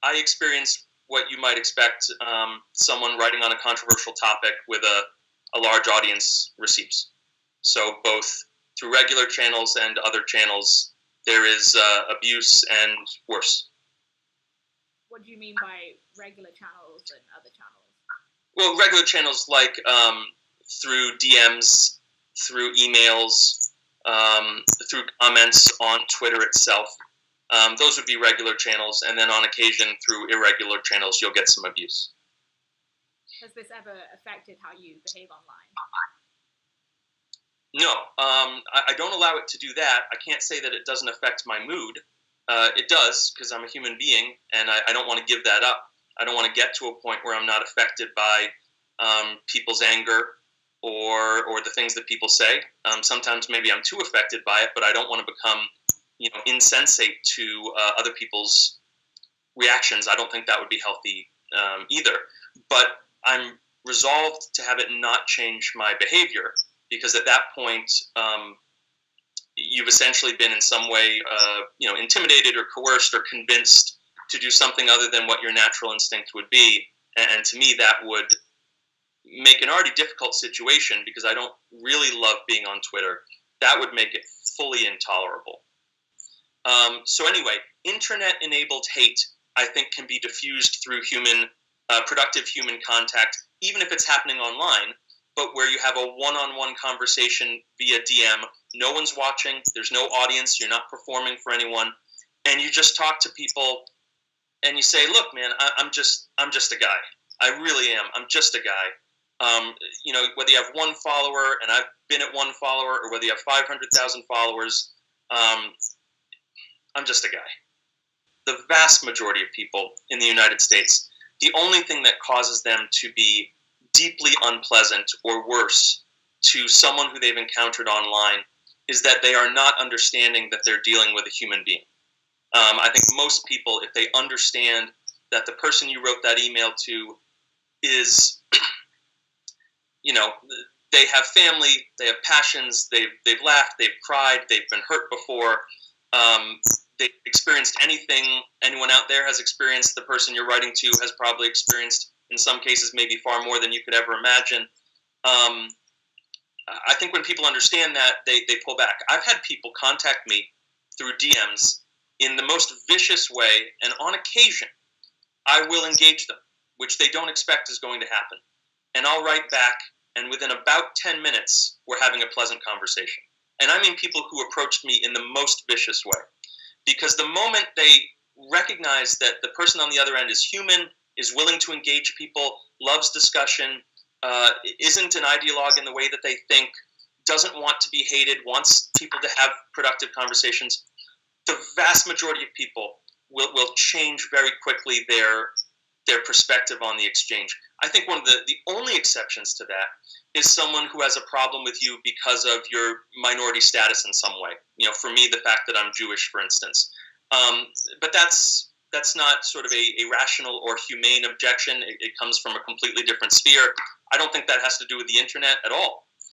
I experienced what you might expect someone writing on a controversial topic with a large audience receives. So both through regular channels and other channels, there is abuse and worse. What do you mean by regular channels and other channels? Well, regular channels like through DMs, through emails, through comments on Twitter itself. Those would be regular channels, and then on occasion through irregular channels, you'll get some abuse. Has this ever affected how you behave online? No, I don't allow it to do that. I can't say that it doesn't affect my mood. It does, because I'm a human being, and I don't want to give that up. I don't want to get to a point where I'm not affected by people's anger or the things that people say. Sometimes maybe I'm too affected by it, but I don't want to become insensate to other people's reactions. I don't think that would be healthy either. But I'm resolved to have it not change my behavior, because at that point, you've essentially been in some way, intimidated or coerced or convinced to do something other than what your natural instinct would be. And to me, that would make an already difficult situation, because I don't really love being on Twitter. That would make it fully intolerable. So anyway, internet-enabled hate, I think, can be diffused through productive human contact, even if it's happening online, but where you have a one-on-one conversation via DM. No one's watching. There's no audience. You're not performing for anyone. And you just talk to people and you say, look, man, I'm just a guy. I really am. I'm just a guy. Whether you have one follower, and I've been at one follower, or whether you have 500,000 followers, I'm just a guy. The vast majority of people in the United States, the only thing that causes them to be deeply unpleasant or worse to someone who they've encountered online is that they are not understanding that they're dealing with a human being. I think most people, if they understand that the person you wrote that email to is, they have family, they have passions, they've laughed, they've cried, they've been hurt before, they've experienced anything anyone out there has experienced, the person you're writing to has probably experienced, in some cases maybe far more than you could ever imagine. I think when people understand that, they pull back. I've had people contact me through DMs in the most vicious way, and on occasion, I will engage them, which they don't expect is going to happen. And I'll write back, and within about 10 minutes, we're having a pleasant conversation. And I mean people who approached me in the most vicious way. Because the moment they recognize that the person on the other end is human, is willing to engage people, loves discussion, isn't an ideologue in the way that they think, doesn't want to be hated, wants people to have productive conversations, the vast majority of people will change very quickly their perspective on the exchange. I think one of the only exceptions to that is someone who has a problem with you because of your minority status in some way. For me, the fact that I'm Jewish, for instance. But that's not sort of a rational or humane objection. It comes from a completely different sphere. I don't think that has to do with the internet at all.